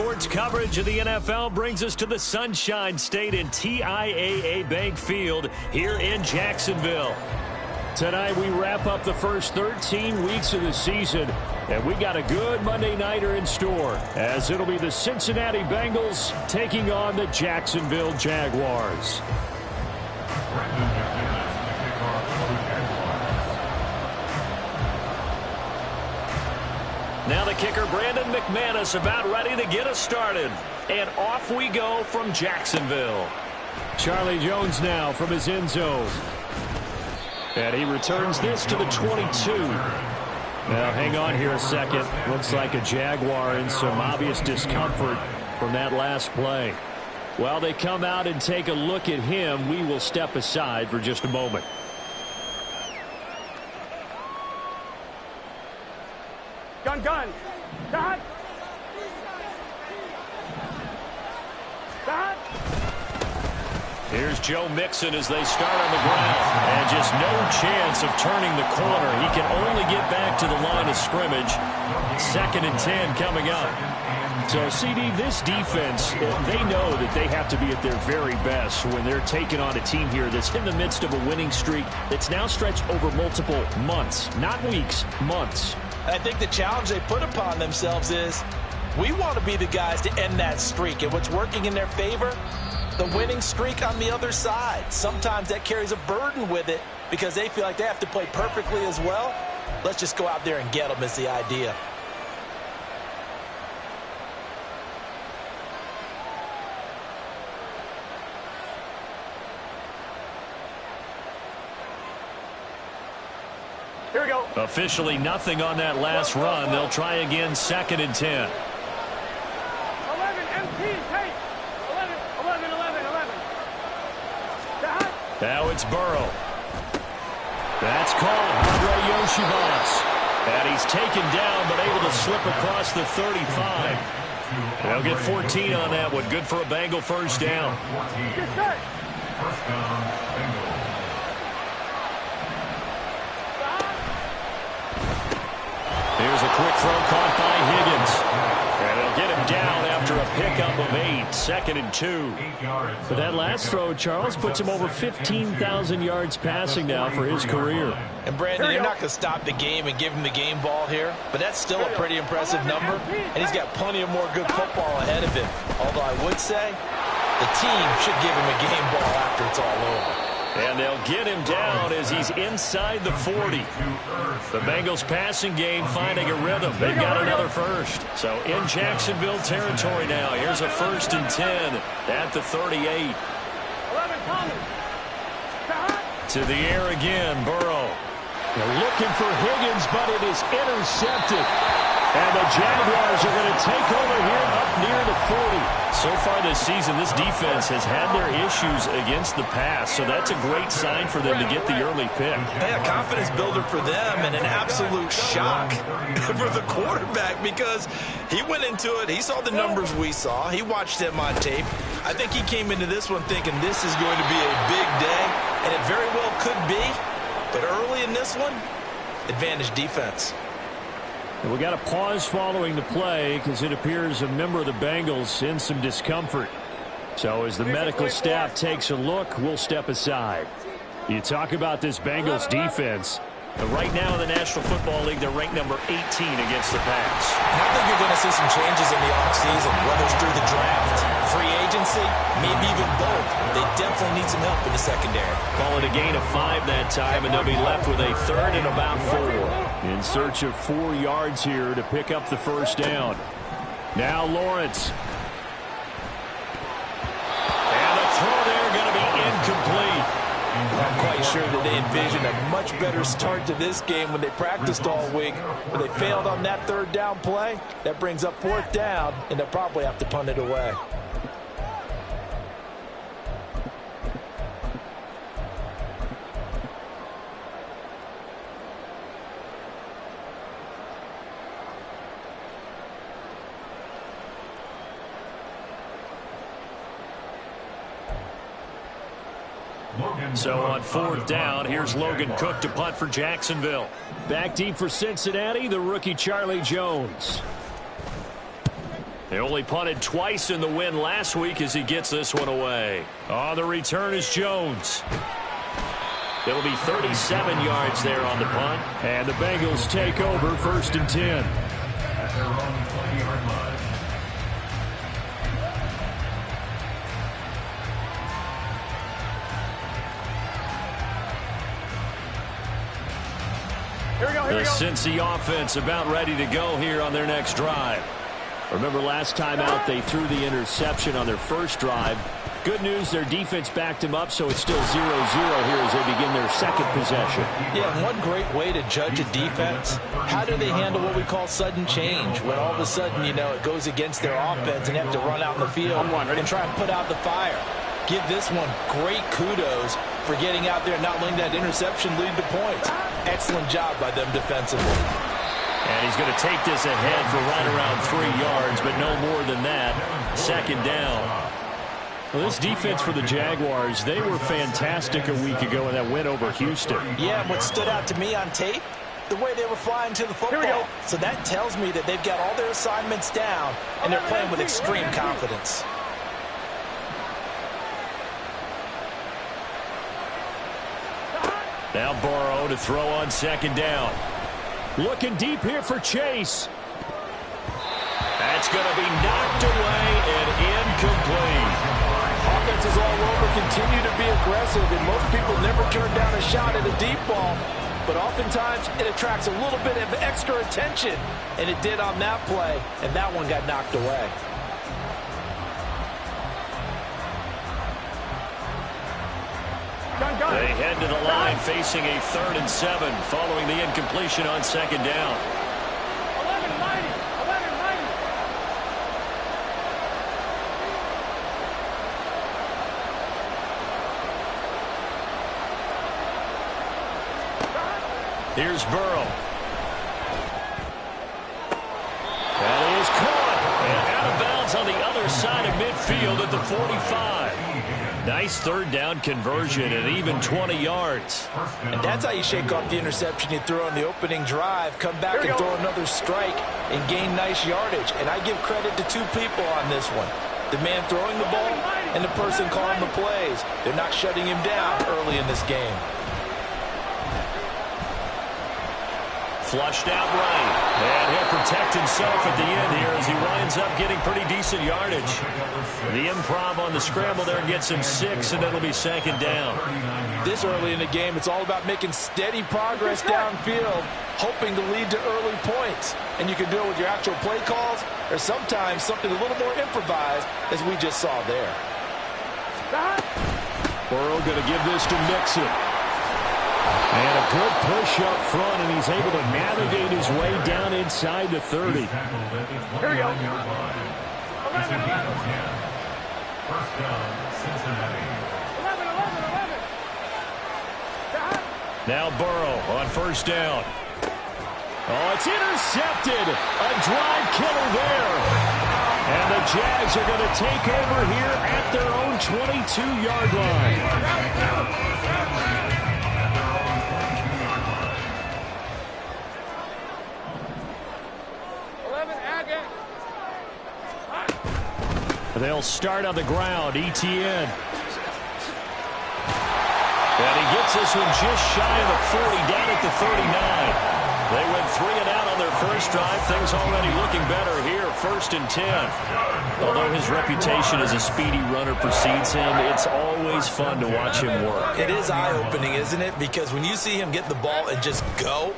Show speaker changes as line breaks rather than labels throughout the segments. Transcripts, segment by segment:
sports coverage of the NFL brings us to the Sunshine State and TIAA Bank Field here in Jacksonville. Tonight we wrap up the first 13 weeks of the season, and we got a good Monday nighter in store, as it'll be the Cincinnati Bengals taking on the Jacksonville Jaguars. Now the kicker, Brandon McManus, about ready to get us started. And off we go from Jacksonville. Charlie Jones now from his end zone. And he returns this to the 22. Now hang on here a second. Looks like a Jaguar in some obvious discomfort from that last play. While they come out and take a look at him, we will step aside for just a moment.
Gun. Dot.
Here's Joe Mixon as they start on the ground. And just no chance of turning the corner. He can only get back to the line of scrimmage. 2nd and 10 coming up. So, CD, this defense, they know that they have to be at their very best when they're taking on a team here that's in the midst of a winning streak that's now stretched over multiple months. Not weeks, months.
I think the challenge they put upon themselves is we want to be the guys to end that streak. And what's working in their favor? The winning streak on the other side. Sometimes that carries a burden with it because they feel like they have to play perfectly as well. Let's just go out there and get them is the idea.
Here we go.
Officially nothing on that last run. They'll try again, 2nd and 10.
11, empty, take. 11.
Now it's Burrow. That's called Andre Yoshivas. And he's taken down, but able to slip across the 35. They'll get 14 on that one. Good for a Bengal first down.
Get set.
Here's a quick throw caught by Higgins. And he'll get him down after a pickup of 8. 2nd and 2. But that last throw, Charles, puts him over 15,000 yards passing now for his career.
And Brandon, you're not going to stop the game and give him the game ball here, but that's still a pretty impressive number, and he's got plenty of more good football ahead of him. Although I would say the team should give him a game ball after it's all over.
And they'll get him down as he's inside the 40. The Bengals passing game finding a rhythm. They've got another first. So in Jacksonville territory now. Here's a 1st and 10 at the 38.
11,
to the air again, Burrow. They're looking for Higgins, but it is intercepted. And the Jaguars are going to take over here up near the 40. So far this season, this defense has had their issues against the pass, so that's a great sign for them to get the early pick.
Yeah, confidence builder for them and an absolute shock for the quarterback because he went into it. He saw the numbers we saw. He watched them on tape. I think he came into this one thinking this is going to be a big day, and it very well could be. But early in this one, advantage defense.
And we got a pause following the play because it appears a member of the Bengals in some discomfort. So as the medical staff takes a look, we'll step aside. You talk about this Bengals defense. But right now in the National Football League, they're ranked number 18 against the pass.
And I think you're going to see some changes in the offseason, whether it's through the draft, free agency, maybe even both. They definitely need some help in the secondary.
Call it a gain of 5 that time, and they'll be left with a 3rd and about 4. In search of 4 yards here to pick up the first down. Now Lawrence. And the throw there going to be incomplete.
I'm quite sure that they envisioned a much better start to this game when they practiced all week. But they failed on that 3rd down play. That brings up 4th down, and they'll probably have to punt it away.
So on 4th down, here's Logan Cook to punt for Jacksonville. Back deep for Cincinnati, the rookie Charlie Jones. They only punted twice in the win last week as he gets this one away. On the return is Jones. It'll be 37 yards there on the punt. And the Bengals take over 1st and 10.
At their own 20-yard line.
Here we go, here we
The
go.
Cincy offense about ready to go here on their next drive. Remember last time out they threw the interception on their first drive. Good news, their defense backed him up, so it's still 0-0 here as they begin their second possession.
Yeah, one great way to judge a defense, how do they handle what we call sudden change? When all of a sudden, you know, it goes against their offense and they have to run out in the field and try and put out the fire. Give this one great kudos for getting out there and not letting that interception lead to points. Excellent job by them defensively.
And he's going to take this ahead for right around 3 yards, but no more than that. 2nd down. Well, this defense for the Jaguars, they were fantastic a week ago in that win over Houston.
Yeah, and what stood out to me on tape, the way they were flying to the football. So that tells me that they've got all their assignments down, and they're playing with extreme confidence.
Now Burrow to throw on 2nd down. Looking deep here for Chase. That's going to be knocked away and incomplete.
Offenses all over continue to be aggressive, and most people never turn down a shot at a deep ball. But oftentimes, it attracts a little bit of extra attention. And it did on that play, and that one got knocked away.
They head to the line facing a 3rd and 7 following the incompletion on 2nd down.
11-90. 11-90.
Here's Burrow. That is caught. And out of bounds on the other side of midfield at the 45. Nice 3rd down conversion and even 20 yards.
And that's how you shake off the interception you threw on the opening drive, come back and throw another strike and gain nice yardage. And I give credit to 2 people on this one. The man throwing the ball and the person calling the plays. They're not shutting him down early in this game.
Flushed out right. And he'll protect himself at the end here as he winds up getting pretty decent yardage. The improv on the scramble there gets him 6, and it'll be 2nd down.
This early in the game, it's all about making steady progress downfield, hoping to lead to early points. And you can do it with your actual play calls, or sometimes something a little more improvised, as we just saw there.
Burrow going to give this to Mixon. And a good push up front, and he's able to navigate his way down inside the 30.
Here we go. 11-11.
First down, Cincinnati.
11-11.
Now Burrow on 1st down. Oh, it's intercepted. A drive killer there. And the Jags are going to take over here at their own 22-yard line. They'll start on the ground. Etienne. And he gets this one just shy of the 40, down at the 39. They went 3 and out on their first drive. Things already looking better here. 1st and 10. Although his reputation as a speedy runner precedes him, it's always fun to watch him work.
It is eye-opening, isn't it? Because when you see him get the ball and just go,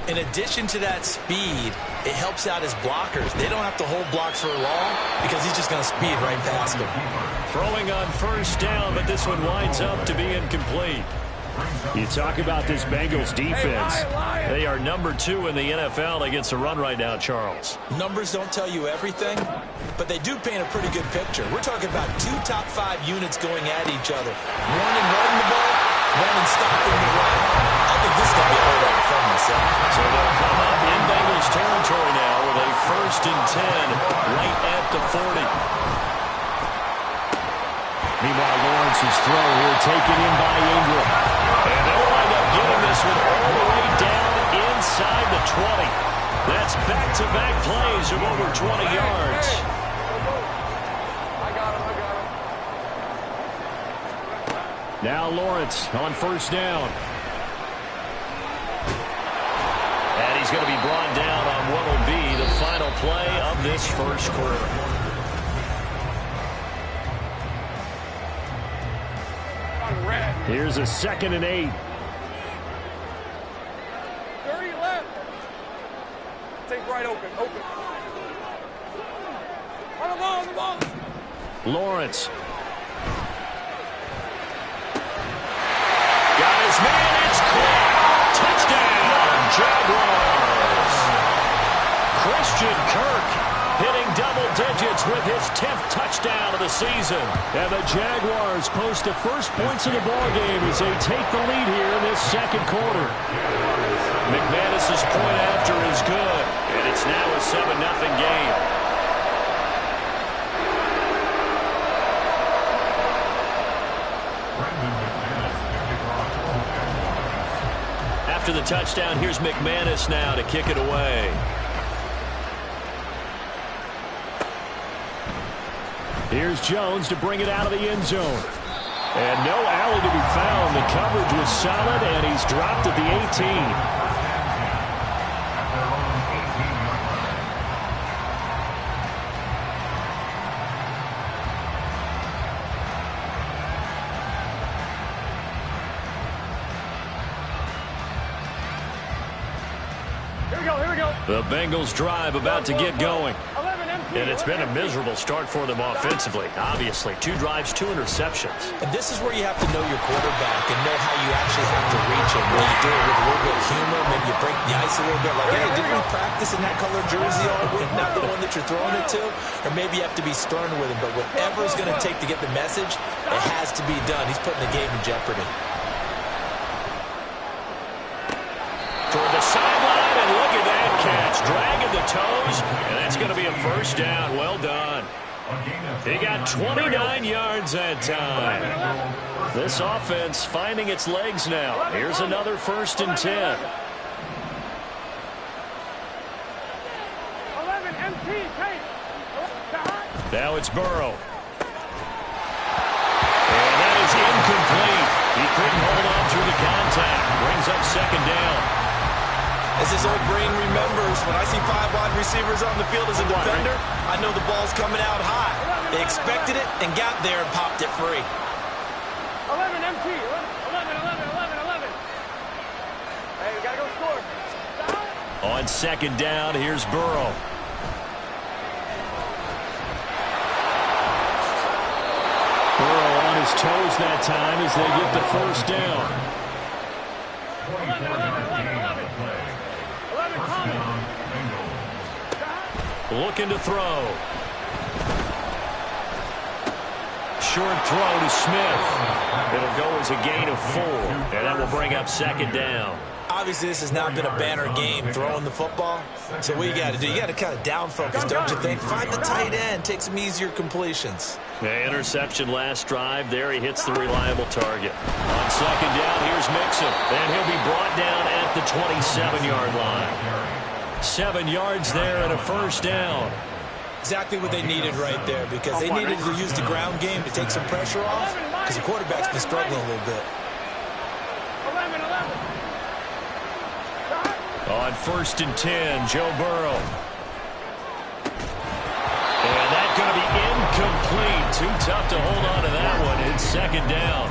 in addition to that speed, it helps out his blockers. They don't have to hold blocks for long because he's just going to speed right past them.
Throwing on 1st down, but this one winds up to be incomplete. You talk about this Bengals defense. They are number 2 in the NFL against the run right now, Charles.
Numbers don't tell you everything, but they do paint a pretty good picture. We're talking about 2 top 5 units going at each other. One in running the ball, one in stopping the run. I think this is going to be a whole lot of fun myself.
So they'll come up in Bengals territory now with a 1st and 10 right at the 40. Meanwhile, Lawrence's throw here taken in by Ingram. And they'll wind up getting this one all the way down inside the 20. That's back-to-back plays of over 20 yards. Now Lawrence on first down. And he's going to be brought down on what will be the final play of this first quarter. Here's a 2nd and 8.
30 left. Take right open. On the ball.
Lawrence. Got his man. It's caught. Touchdown, Jaguars. Christian Kirk hitting double digits with his 10th touchdown of the season. And the Jaguars post the first points of the ballgame as they take the lead here in this second quarter. McManus's point after is good, and it's now a 7-0 game. After the touchdown, here's McManus now to kick it away. Here's Jones to bring it out of the end zone. And no alley to be found. The coverage was solid, and he's dropped at the 18.
Here we go.
The Bengals drive about to get going. And it's been a miserable start for them offensively. Obviously, 2 drives, 2 interceptions.
And this is where you have to know your quarterback and know how you actually have to reach him. When you do it with a little bit of humor, maybe you break the ice a little bit. Like, hey, didn't we practice in that color jersey all week? Not the one that you're throwing it to. Or maybe you have to be stern with him. But whatever it's going to take to get the message, it has to be done. He's putting the game in jeopardy.
Toward the sideline, and look at that catch. Dragging the toes, and that's going to be a first down. Well done. He got 29 yards that time. This offense finding its legs now. Here's another 1st and 10.
11 MT, take.
Now it's Burrow. And that is incomplete. He couldn't hold on through the contact. Brings up 2nd down.
As his old brain remembers, when I see 5 wide receivers on the field as a defender, I know the ball's coming out high. They expected it and got there and popped it free.
11 MT, 11. Hey, we got to go score.
On 2nd down, here's Burrow. Burrow on his toes that time as they get the first down.
11.
Looking to throw. Short throw to Smith. It'll go as a gain of 4, and that will bring up 2nd down.
Obviously, this has not been a banner game throwing the football. So what you got to do, you got to kind of down focus, don't you think? Find the tight end, take some easier completions.
The interception last drive. There he hits the reliable target. On 2nd down, here's Mixon. And he'll be brought down at the 27-yard line. 7 yards there and a first down.
Exactly what they needed right there, because they needed to use the ground game to take some pressure off, because the quarterback's been struggling a little bit.
11.
On 1st and 10, Joe Burrow. And that's going to be incomplete. Too tough to hold on to that one. It's 2nd down.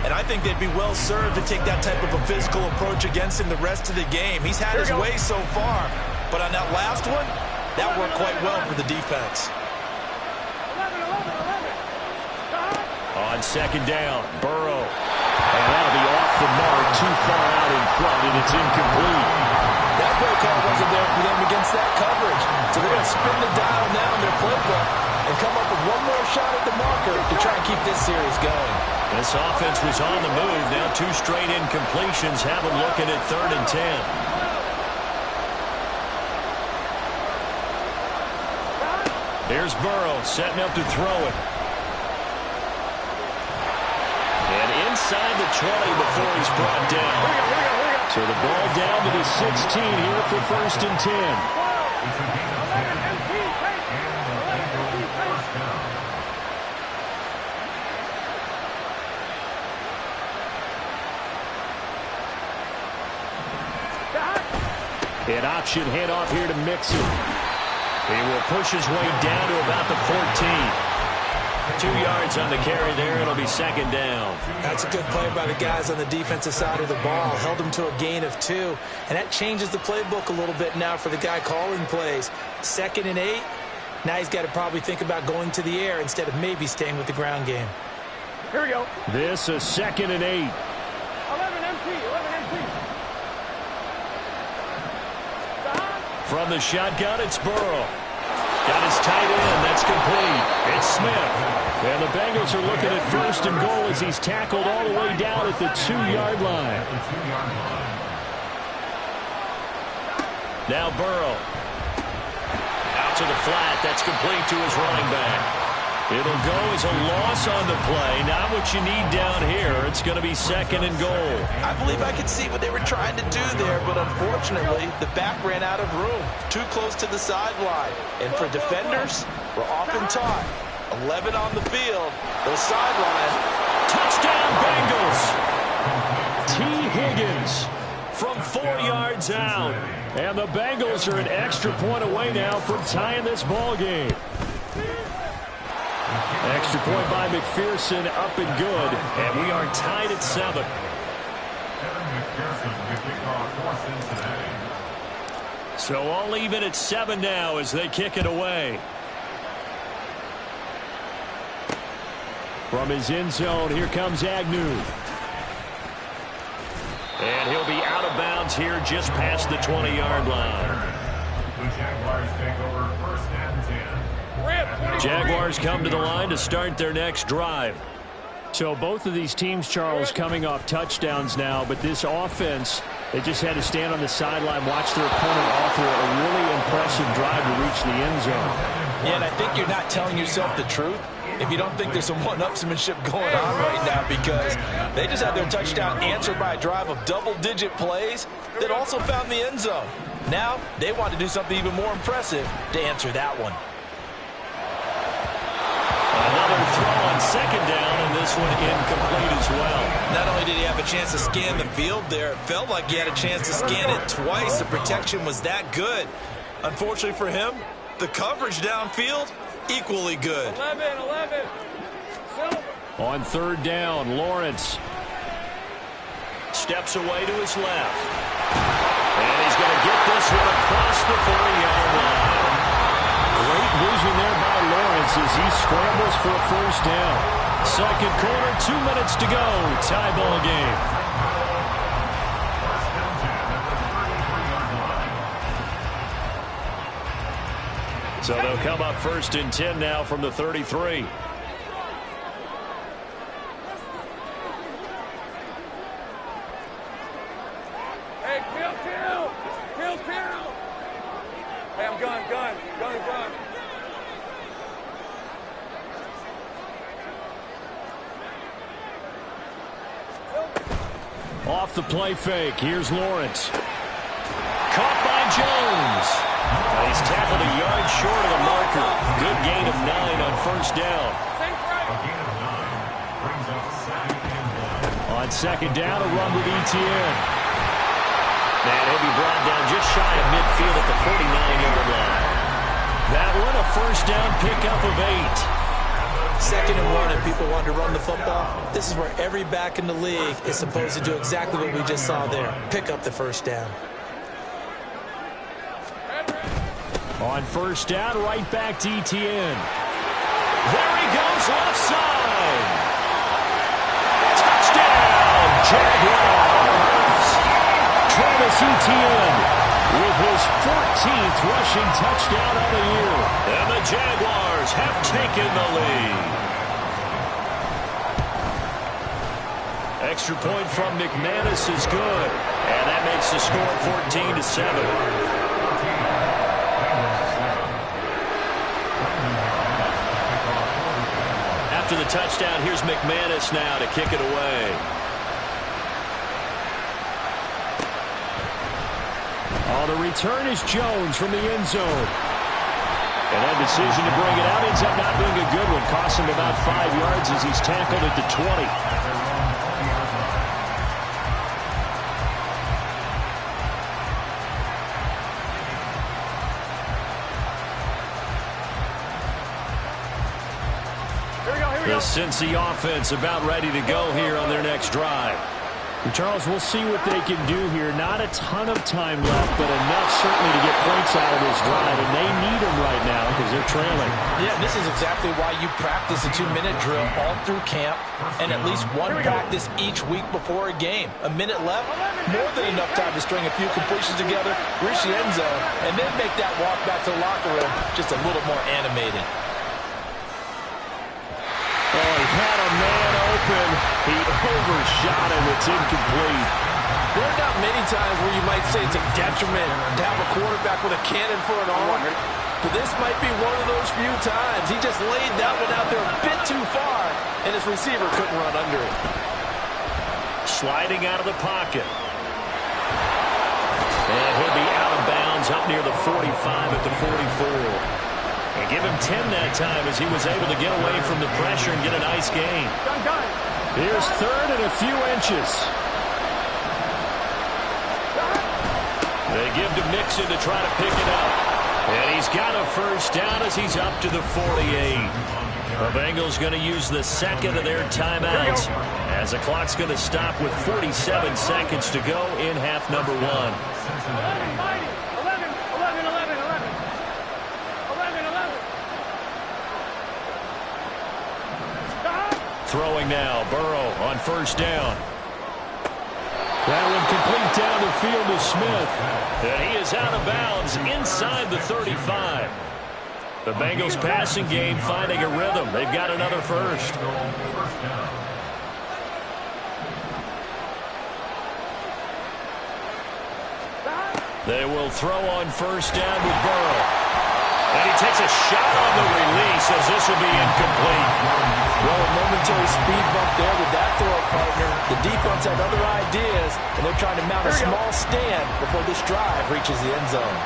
And I think they'd be well served to take that type of a physical approach against him the rest of the game. He's had his way so far, but on that last one, that worked quite well for the defense.
11.
On 2nd down, Burrow. And that'll be off the mark, too far out in front, and it's incomplete.
That play call wasn't there for them against that coverage. So they're going to spin the dial now in their playbook and come up with one more shot at the marker to try and keep this series going.
This offense was on the move. Now 2 straight incompletions have them looking at 3rd and 10. Here's Burrow setting up to throw it. And inside the 20 before he's brought down. So the ball down to the 16 here for 1st and 10. An option handoff here to Mixon. He will push his way down to about the 14. 2 yards on the carry there. It'll be second down.
That's a good play by the guys on the defensive side of the ball. Held them to a gain of 2. And that changes the playbook a little bit now for the guy calling plays. 2nd and 8. Now he's got to probably think about going to the air instead of maybe staying with the ground game.
Here we go.
This is 2nd and 8.
11 MT, 11 MT.
From the shotgun, it's Burrow. Got his tight end. That's complete. It's Smith. And the Bengals are looking at 1st and goal as he's tackled all the way down at the 2-yard line. Now Burrow. Out to the flat. That's complete to his running back. It'll go as a loss on the play. Not what you need down here. It's going to be 2nd and goal.
I believe I could see what they were trying to do there, but unfortunately, the back ran out of room. Too close to the sideline. And for defenders, we're often taught, 11 on the field, the sideline.
Touchdown, Bengals! T. Higgins from 4 yards out. And the Bengals are an extra point away now from tying this ball game. Extra point by McPherson, up and good, and we are tied at 7. So all even at 7 now as they kick it away. From his end zone, here comes Agnew. And he'll be out of bounds here just past the 20-yard line.
The Jaguars take over 1st and 10.
Jaguars come to the line to start their next drive. So both of these teams, Charles, coming off touchdowns now, but this offense, they just had to stand on the sideline, watch their opponent offer a really impressive drive to reach the end zone.
Yeah, and I think you're not telling yourself the truth if you don't think there's some one-upsmanship going on right now, because they just had their touchdown answered by a drive of double-digit plays that also found the end zone. Now they want to do something even more impressive to answer that one.
Another throw on 2nd down, and this one incomplete as well.
Not only did he have a chance to scan the field there, it felt like he had a chance to scan it twice. The protection was that good. Unfortunately for him, the coverage downfield, equally good.
11.
On 3rd down, Lawrence steps away to his left. And he's going to get this one across the 40-yard line. Great vision there by Lawrence as he scrambles for a 1st down. 2nd quarter, 2 minutes to go. Tie ball game. So they'll come up 1st and 10 now from the 33.
Hey, kill. Hey, I'm gun.
Off the play fake, here's Lawrence. Caught by Jones. He's tackled a yard short of the marker. Good gain of 9 on 1st down. On 2nd down, a run with Etienne. And he'll be brought down just shy of midfield at the 49-yard line. That one, a 1st down pickup of 8.
2nd and 1, and people want to run the football. This is where every back in the league is supposed to do exactly what we just saw there. Pick up the 1st down.
On 1st down, right back to Etienne. There he goes, left side. Touchdown, Jaguars. Travis Etienne with his 14th rushing touchdown of the year. And the Jaguars have taken the lead. Extra point from McManus is good. And that makes the score 14-7. After the touchdown, here's McManus now to kick it away. On the return is Jones from the end zone. And that decision to bring it out ends up not being a good one. Cost him about 5 yards as he's tackled at the 20. The Cincy offense about ready to go here on their next drive.
And Charles, we'll see what they can do here. Not a ton of time left, but enough certainly to get points out of this drive, and they need them right now because they're trailing.
Yeah, this is exactly why you practice a 2-minute drill all through camp and at least one practice each week before a game. A minute left, more than enough time to string a few completions together, reach the end zone, and then make that walk back to the locker room just a little more animated.
Oh, he had a man open. He overshot him. It's incomplete.
There are not many times where you might say it's a detriment to have a quarterback with a cannon for an arm. But this might be one of those few times. He just laid that one out there a bit too far, and his receiver couldn't run under it.
Sliding out of the pocket. And he'll be out of bounds up near the 45 at the 44. And give him 10 that time as he was able to get away from the pressure and get a nice gain.
Here's third and a few inches.
They give to Mixon to try to pick it up. And he's got a first down as he's up to the 48. The Bengals going to use the second of their timeouts as the clock's going to stop with 47 seconds to go in half number 1. Throwing now, Burrow on first down.
That one complete down the field to Smith.
And he is out of bounds inside the 35. The Bengals passing game finding a rhythm. They've got another first. They will throw on first down with Burrow. And he takes a shot on the release as this will be incomplete.
Well, a momentary speed bump there with that throw, partner. The defense had other ideas, and they're trying to mount a small stand before this drive reaches the end zone.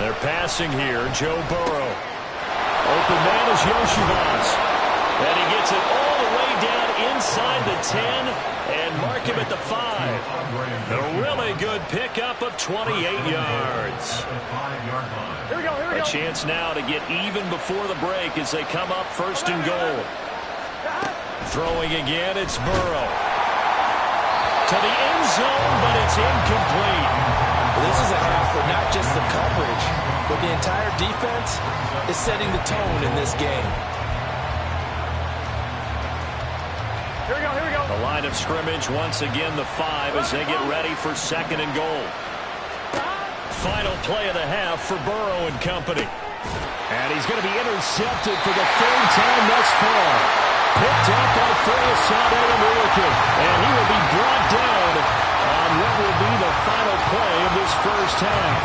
They're passing here, Joe Burrow. Open man is Yoshivas. And he gets it all the way down inside the 10 and mark him at the 5. A really good pickup of 28 yards. A chance now to get even before the break as they come up first and goal. Throwing again, it's Burrow. To the end zone, but it's incomplete.
This is a half for not just the coverage, but the entire defense is setting the tone in this game.
Here we go.
The line of scrimmage, once again the 5 as they get ready for second and goal. Final play of the half for Burrow and company.
And he's going to be intercepted for the third time thus far. Picked up by Forrest and he will be brought down on what will be the final play of this first half.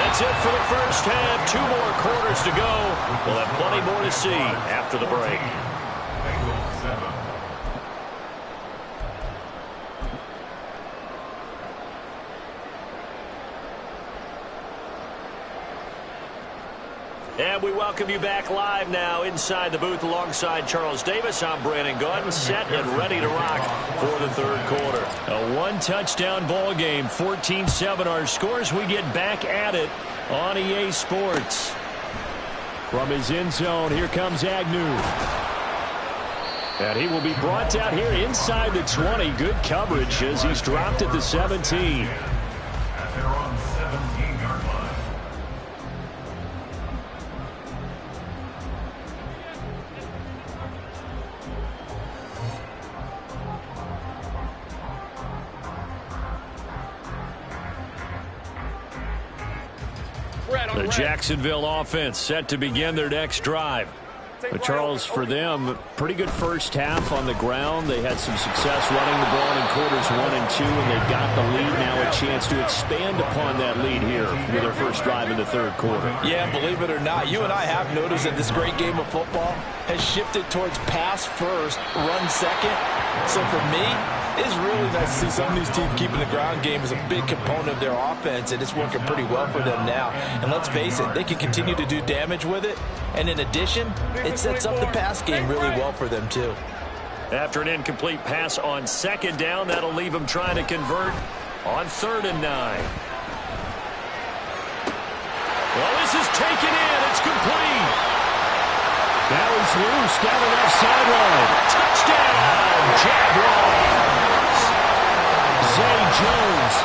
That's it for the first half. 2 more quarters to go. We'll have plenty more to see after the break. And we welcome you back live now inside the booth alongside Charles Davis. I'm Brandon Gaudin, set and ready to rock for the third quarter. A one-touchdown ball game, 14-7 our scores. We get back at it on EA Sports.
From his end zone, here comes Agnew.
And he will be brought down here inside the 20. Good coverage as he's dropped at the 17. The Jacksonville offense set to begin their next drive.
But Charles, for them, pretty good first half on the ground. They had some success running the ball in quarters 1 and 2, and they've got the lead now, a chance to expand upon that lead here with their first drive in the third quarter.
Yeah, believe it or not, you and I have noticed that this great game of football has shifted towards pass first, run second. So for me, It's really nice to see some of these teams keeping the ground game as a big component of their offense, and it's working pretty well for them now. And let's face it, they can continue to do damage with it. And in addition, it sets up the pass game really well for them too.
After an incomplete pass on second down, that'll leave them trying to convert on 3rd and 9. Well, this is taken in. It's complete. Now he's loose down the left sideline. Touchdown, Jaguars. Zay Jones,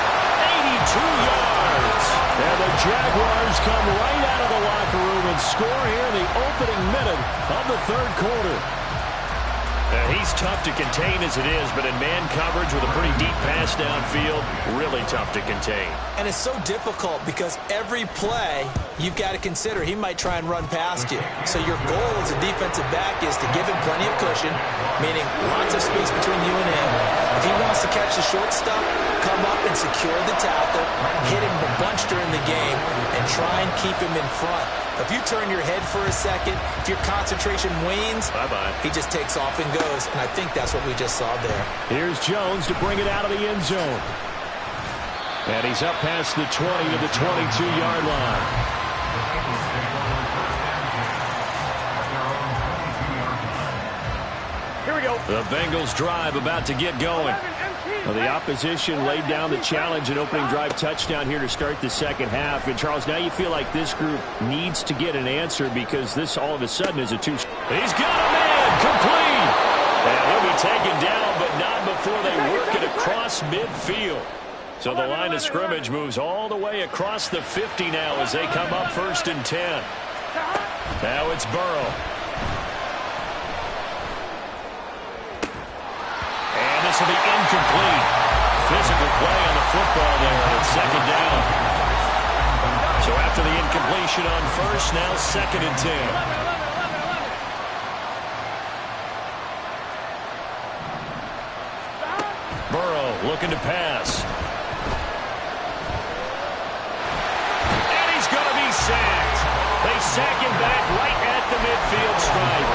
82 yards. And the Jaguars come right out of the locker room and score here in the opening minute of the 3rd quarter. He's tough to contain as it is, but in man coverage with a pretty deep pass downfield, really tough to contain.
And it's so difficult because every play you've got to consider he might try and run past you. So your goal as a defensive back is to give him plenty of cushion, meaning lots of space between you and him. If he wants to catch the short stuff, come up and secure the tackle, hit him a bunch during the game, and try and keep him in front. If you turn your head for a second, if your concentration wanes, he just takes off and goes, and I think that's what we just saw there.
Here's Jones to bring it out of the end zone. And he's up past the 20 to the 22-yard line.
Here we go.
The Bengals drive about to get going. Well, the opposition laid down the challenge, an opening drive touchdown here to start the second half. And, Charles, now you feel like this group needs to get an answer because this all of a sudden is a two. He's got a man complete. And he'll be taken down, but not before they work it across midfield. So the line of scrimmage moves all the way across the 50 now as they come up 1st and 10. Now it's Burrow. And this will be incomplete. Physical play on the football there, and it's 2nd down. So after the incompletion on 1st, now 2nd and 10. Burrow looking to pass. And he's going to be sacked. They sack him back right at the midfield stripe.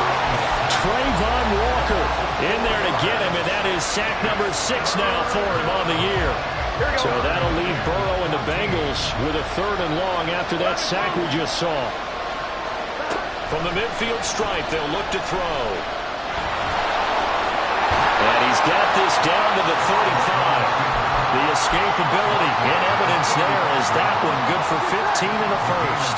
Trayvon Walker in there to get him, and that is sack number 6 now for him on the year. So that'll leave Burrow and the Bengals with a 3rd and long after that sack we just saw. From the midfield stripe, they'll look to throw. And he's got this down to the 35. The escapability in evidence there is that one good for 15 in the 1st.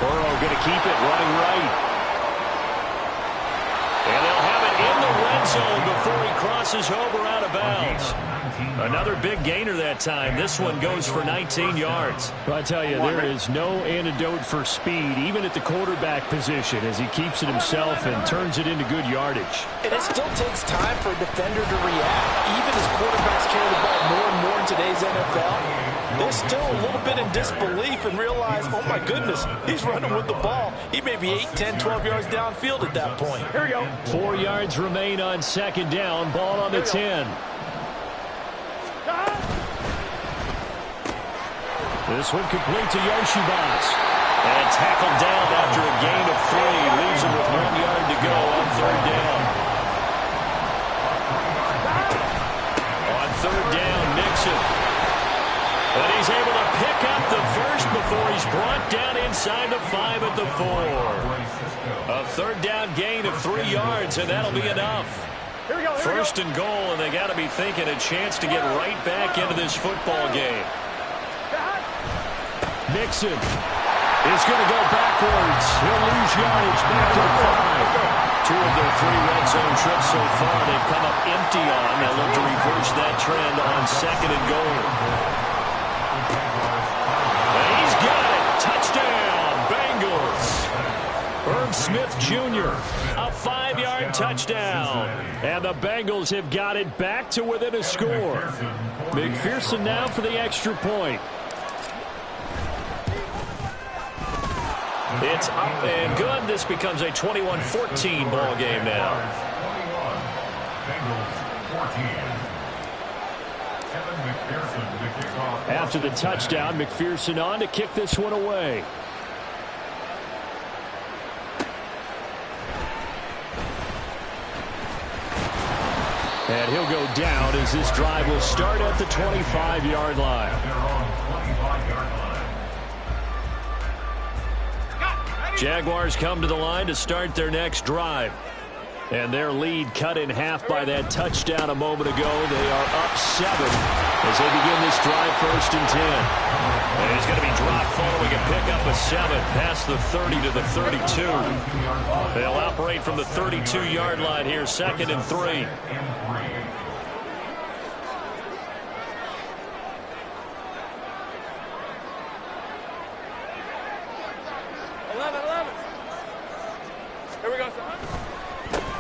Burrow going to keep it running right. And they'll have it in the red zone before he crosses over out of bounds. Another big gainer that time. This one goes for 19 yards. Well, I tell you, there is no antidote for speed, even at the quarterback position, as he keeps it himself and turns it into good yardage.
And it still takes time for a defender to react. Even as quarterbacks carry the ball more and more in today's NFL, they're still a little bit in disbelief and realize, oh my goodness, he's running with the ball. He may be 8, 10, 12 yards downfield at that point.
Here we go.
4 yards remain on 2nd down. Ball on the 10. This one complete to Yoshibas. And tackled down after a gain of 3. Leaves him with 1 yard to go on 3rd down. On 3rd down, Nixon. But he's able to pick up the first before he's brought down inside the 5 at the 4. A 3rd down gain of 3 yards, and that'll be enough.
Here we go.
1st and goal, and they got to be thinking a chance to get right back into this football game. Nixon is going to go backwards. He'll lose yardage back to the 5. 2 of their 3 red zone trips so far they've come up empty on. They'll look to reverse that trend on 2nd and goal. And he's got it. Touchdown, Bengals. Irv Smith Jr., a 5-yard touchdown. And the Bengals have got it back to within a score. McPherson now for the extra point. It's up and good. This becomes a 21-14 ball game now.
21,
After the touchdown, McPherson on to kick this one away. And he'll go down as this drive will start at the 25-yard line. Jaguars come to the line to start their next drive. And their lead cut in half by that touchdown a moment ago. They are up 7 as they begin this drive, 1st and 10. And he's going to be dropped following a pickup of 7 past the 30 to the 32. They'll operate from the 32-yard line here, 2nd and 3.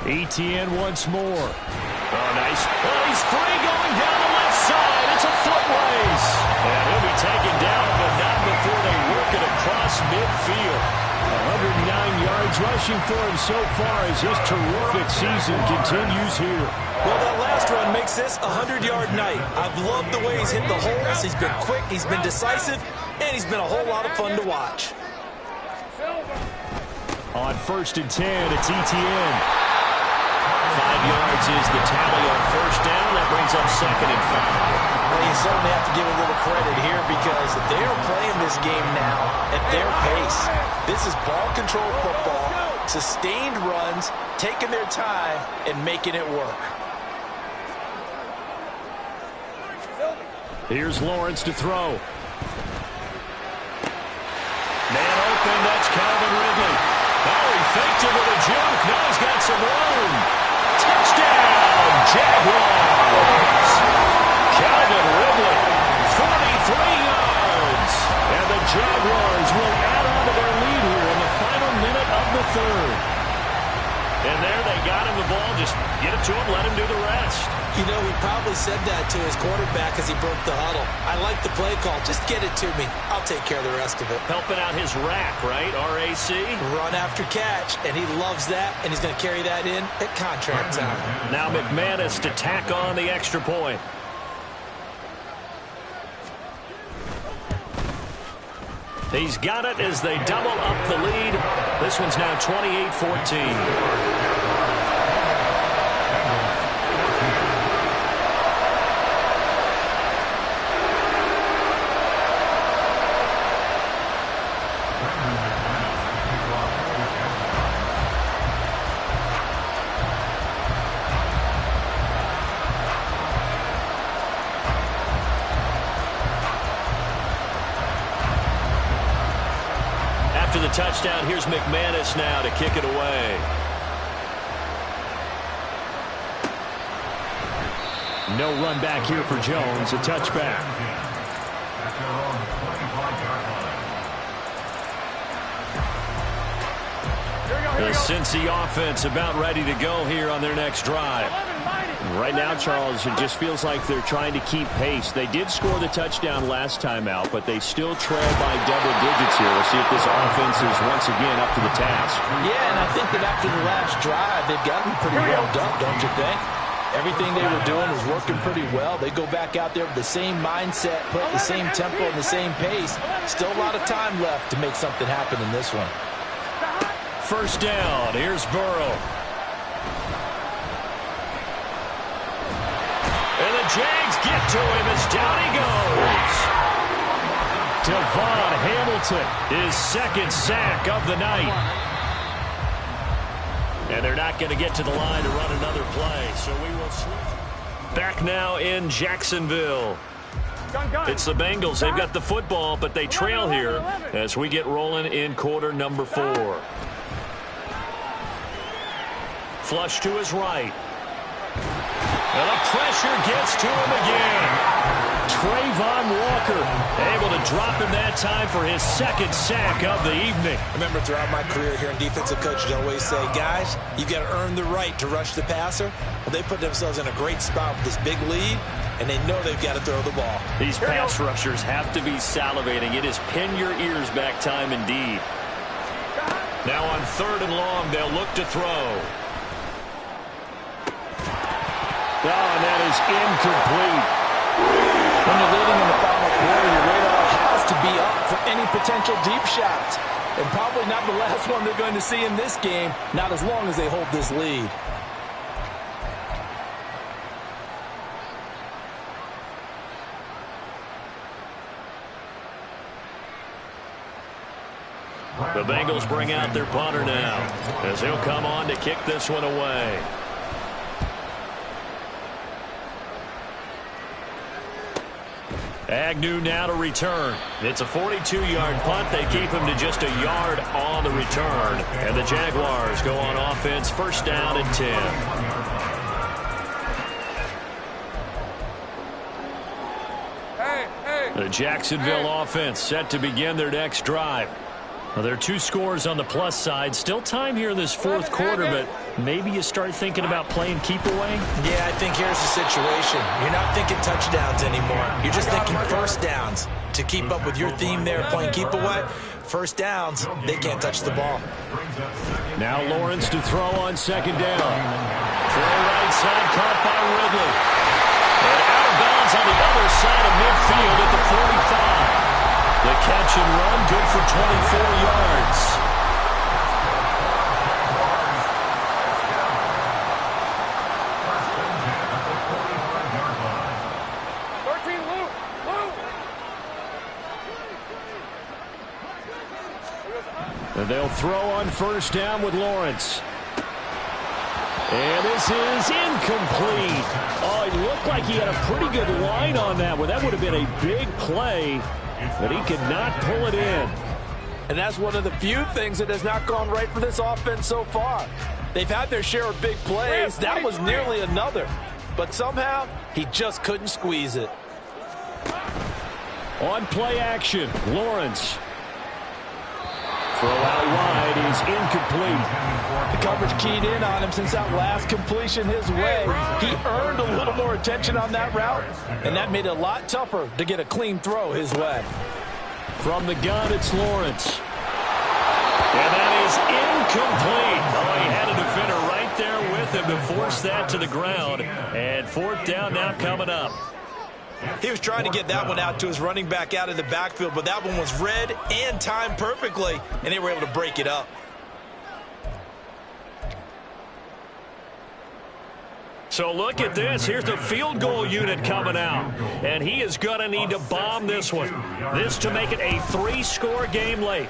Etienne once more. Oh, nice. Oh, he's free going down the left side. It's a foot race. And he'll be taken down, but not before they work it across midfield. 109 yards rushing for him so far as his terrific season continues here.
Well, that last run makes this a 100-yard night. I've loved the way he's hit the holes. He's been quick, he's been decisive, and he's been a whole lot of fun to watch.
On 1st and 10, it's Etienne. 5 yards is the tally on 1st down. That brings up 2nd and 5.
Well, you certainly have to give a little credit here because they are playing this game now at their pace. This is ball control football, sustained runs, taking their time, and making it work.
Here's Lawrence to throw. Man open, that's Calvin Ridley. Oh, he faked it with a juke. Now he's got some room. Touchdown, Jaguars. Calvin Ridley, 43 yards. And the Jaguars will add on to their lead here in the final minute of the 3rd. And there they got him the ball. Just get it to him, let him do the rest.
You know, he probably said that to his quarterback as he broke the huddle. I like the play call. Just get it to me. I'll take care of the rest of it.
Helping out his rack, right? R-A-C?
Run after catch, and he loves that, and he's going to carry that in at contract time.
Now McManus to tack on the extra point. He's got it as they double up the lead. This one's now 28-14. The touchdown. Here's McManus now to kick it away. No run back here for Jones. A touchback. The Cincy offense about ready to go here on their next drive. Right now, Charles, it just feels like they're trying to keep pace. They did score the touchdown last time out, but they still trail by double digits here. We'll see if this offense is once again up to the task.
Yeah, and I think that after the last drive, they've gotten pretty well done, don't you think? Everything they were doing was working pretty well. They go back out there with the same mindset, put the same tempo and the same pace. Still a lot of time left to make something happen in this one.
1st down. Here's Burrow. And the Jags get to him as down he goes. Devon Hamilton, his 2nd sack of the night. And they're not going to get to the line to run another play, so we will switch. Back now in Jacksonville. It's the Bengals. They've got the football, but they trail here as we get rolling in quarter number 4. Flush to his right. And the pressure gets to him again. Trayvon Walker able to drop him that time for his 2nd sack of the evening.
I remember throughout my career here in defensive coaches always say, guys, you got to earn the right to rush the passer. Well, they put themselves in a great spot with this big lead, and they know they've got to throw the ball.
These pass rushers have to be salivating. It is pin your ears back time indeed. Now on 3rd and long, they'll look to throw. Oh, and that is incomplete.
When you're leading in the final quarter, your radar has to be up for any potential deep shots. And probably not the last one they're going to see in this game, not as long as they hold this lead.
The Bengals bring out their punter now as he'll come on to kick this one away. Agnew now to return. It's a 42-yard punt. They keep him to just a yard on the return. And the Jaguars go on offense, first down and 10. The Jacksonville offense set to begin their next drive. Well, there are 2 scores on the plus side. Still time here in this fourth quarter, but maybe you start thinking about playing keep away?
Yeah, I think here's the situation. You're not thinking touchdowns anymore. You're just thinking first downs. To keep up with your theme there, playing keep away, first downs, they can't touch the ball.
Now Lawrence to throw on second down. Throw right side, caught by Ridley. And out of bounds on the other side of midfield at the 45. The catch and run, good for 24 yards. And they'll throw on first down with Lawrence. And this is incomplete. Oh, it looked like he had a pretty good line on that one. That would have been a big play. But he could not pull it in.
And that's one of the few things that has not gone right for this offense so far. They've had their share of big plays. That was nearly another. But somehow, he just couldn't squeeze it.
On play action, Lawrence. Throw out wide is incomplete.
The coverage keyed in on him since that last completion his way. He earned a little more attention on that route, and that made it a lot tougher to get a clean throw his way.
From the gun, it's Lawrence. And that is incomplete. Oh, he had a defender right there with him to force that to the ground. And fourth down now coming up.
He was trying to get that one out to his running back out of the backfield, but that one was read and timed perfectly, and they were able to break it up.
So look at this. Here's the field goal unit coming out. And he is going to need to bomb this one. This to make it a 3-score game late.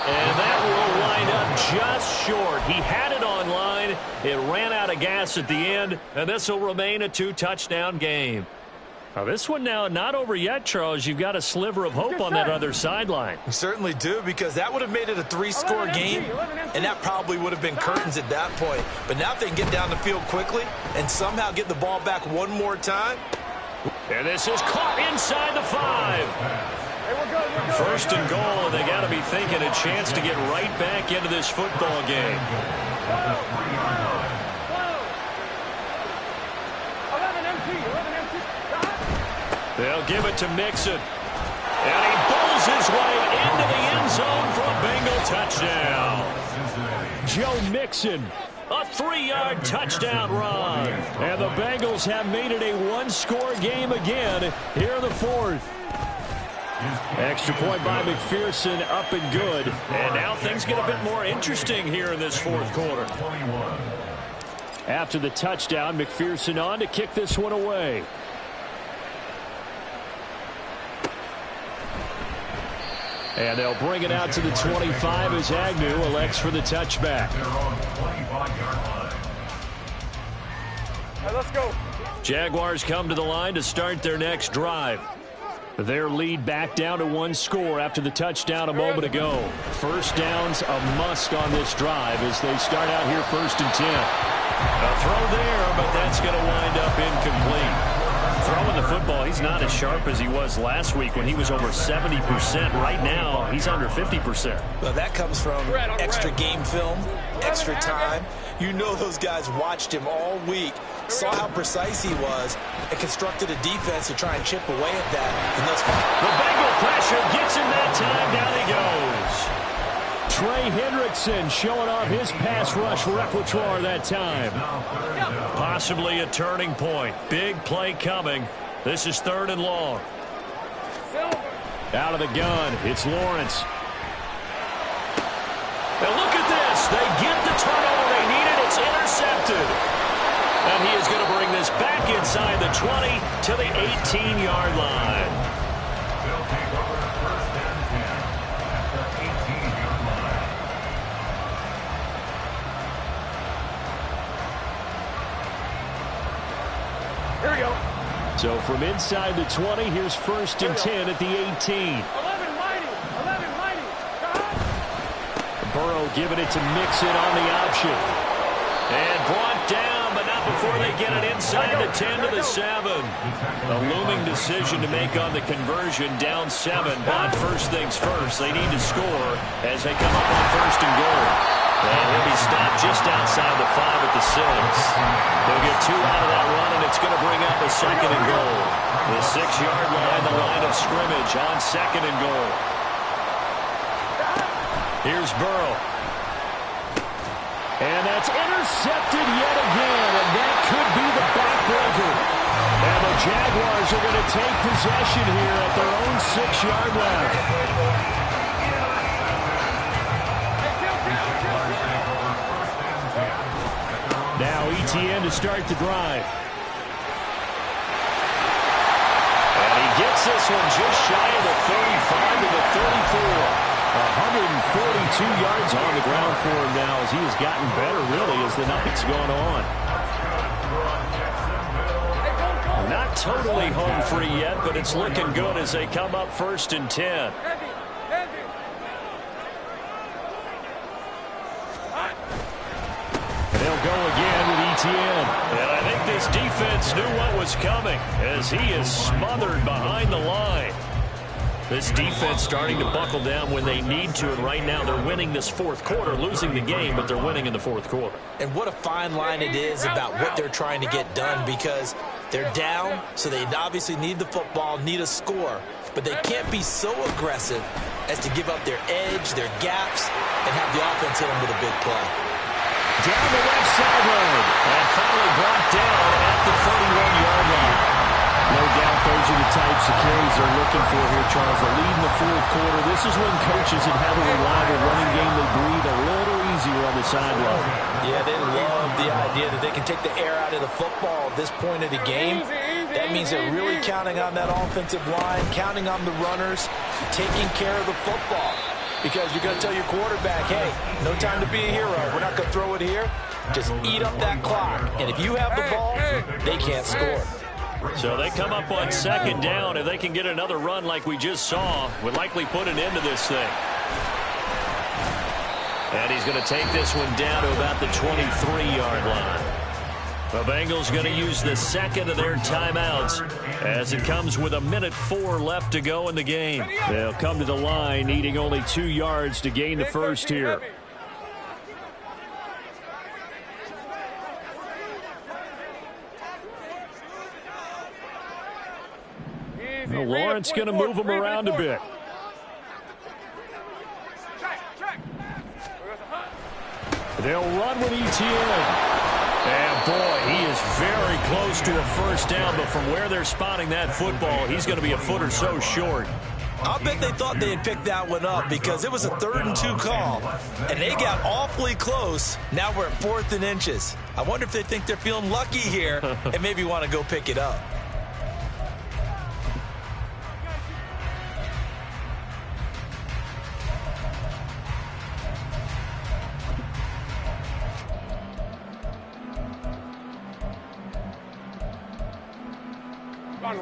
And that will wind up just short. He had it on line. It ran out of gas at the end. And this will remain a 2-touchdown game. Now this one now not over yet, Charles. You've got a sliver of hope on that other sideline.
We certainly do, because that would have made it a 3-score game, and that probably would have been curtains at that point. But now if they can get down the field quickly and somehow get the ball back one more time.
And this is caught inside the 5. First and goal, and they got to be thinking a chance to get right back into this football game. They'll give it to Mixon. And he bowls his way into the end zone for a Bengal touchdown. Joe Mixon, a 3-yard touchdown run. And the Bengals have made it a 1-score game again here in the fourth. Extra point by McPherson, up and good. And now things get a bit more interesting here in this fourth quarter. After the touchdown, McPherson on to kick this one away. And they'll bring it out to the 25 as Agnew elects for the touchback.
Let's go.
Jaguars come to the line to start their next drive. Their lead back down to 1 score after the touchdown a moment ago. First down's a must on this drive as they start out here 1st and 10. A throw there, but that's going to wind up incomplete. Throwing the football, he's not as sharp as he was last week when he was over 70%. Right now, he's under 50%.
Well, that comes from extra game film, extra time. You know those guys watched him all week, saw how precise he was, and constructed a defense to try and chip away at that. And
the Bengal pressure gets him that time. Down he goes. Trey Hendrickson showing off his pass rush repertoire that time. Possibly a turning point. Big play coming. This is 3rd and long. Out of the gun, it's Lawrence. Now look at this. They get the turnover they needed. It's intercepted. And he is going to bring this back inside the 20 to the 18-yard line. So from inside the 20, here's 1st and 10 at the 18.
11 mighty.
Burrow giving it to Mixon on the option. And brought down, but not before they get it inside the 10 to the 7. A looming decision to make on the conversion, down 7. But first things first, they need to score as they come up on 1st and goal. And he'll be stopped just outside the 5 at the 6. They'll get 2 out of that run, and it's going to bring up a 2nd and goal. The 6-yard line, the line of scrimmage on 2nd and goal. Here's Burrow. And that's intercepted yet again, and that could be the backbreaker. And the Jaguars are going to take possession here at their own 6-yard line. Now ETN to start the drive. And he gets this one just shy of the 35 to the 34. 142 yards on the ground for him now as he has gotten better, really, as the night's gone on. Not totally home free yet, but it's looking good as they come up 1st and 10. And they'll go again with ETN. And I think this defense knew what was coming as he is smothered behind the line. This defense starting to buckle down when they need to, and right now they're winning this 4th quarter, losing the game, but they're winning in the 4th quarter.
And what a fine line it is about what they're trying to get done, because they're down, so they obviously need the football, need a score, but they can't be so aggressive as to give up their edge, their gaps, and have the offense hit them with a big play.
Down the left sideline, and finally brought down at the 31-yard line. No doubt those are the types of carries they're looking for here, Charles. The lead in the 4th quarter. This is when coaches that have a reliable running game, they breathe a little easier on the sideline.
Yeah, they love the idea that they can take the air out of the football at this point of the game. That means they're really counting on that offensive line, counting on the runners, taking care of the football. Because you're going to tell your quarterback, hey, no time to be a hero. We're not going to throw it here. Just eat up that clock. And if you have the ball, they can't score.
So they come up on 2nd down. If they can get another run like we just saw, would likely put an end to this thing. And he's going to take this one down to about the 23-yard line. The Bengals going to use the 2nd of their timeouts as it comes with 1:04 left to go in the game. They'll come to the line needing only 2 yards to gain the 1st here. Well, Lawrence going to move him around a bit. They'll run with ETN. And, boy, he is very close to a 1st down, but from where they're spotting that football, he's going to be a foot or so short.
I'll bet they thought they had picked that one up because it was a 3rd and 2 call, and they got awfully close. Now we're at 4th and inches. I wonder if they think they're feeling lucky here and maybe want to go pick it up.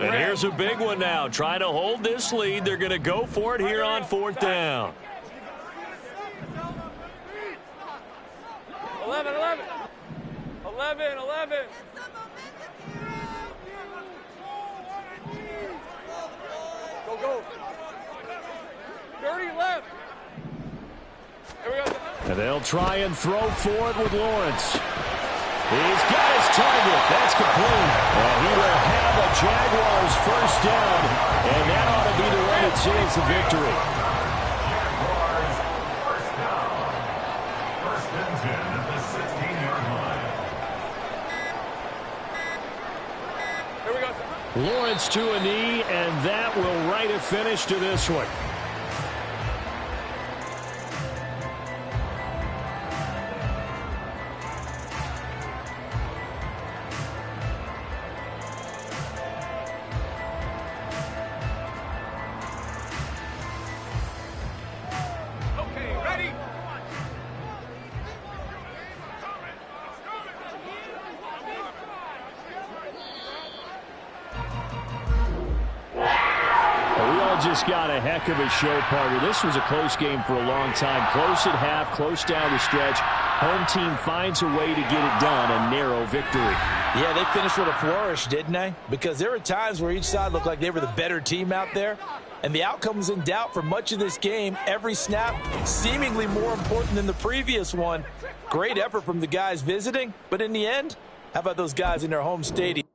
And here's a big one now. Trying to hold this lead. They're going to go for it here on 4th down.
11. Go. 30 left. Here we go.
And they'll try and throw for it with Lawrence. He's got his target. That's complete. And he will have a Jaguars 1st down. And that ought to be the one that seals the victory.
Jaguars 1st down. 1st and 10 at the 16-yard line.
Here we go.
Lawrence to a knee, and that will write a finish to this one. just got a heck of a show, partner. This was a close game for a long time. Close at half, close down the stretch. Home team finds a way to get it done, a narrow victory.
Yeah, they finished with a flourish, didn't they? Because there were times where each side looked like they were the better team out there. And the outcome was in doubt for much of this game. Every snap seemingly more important than the previous one. Great effort from the guys visiting. But in the end, how about those guys in their home stadium?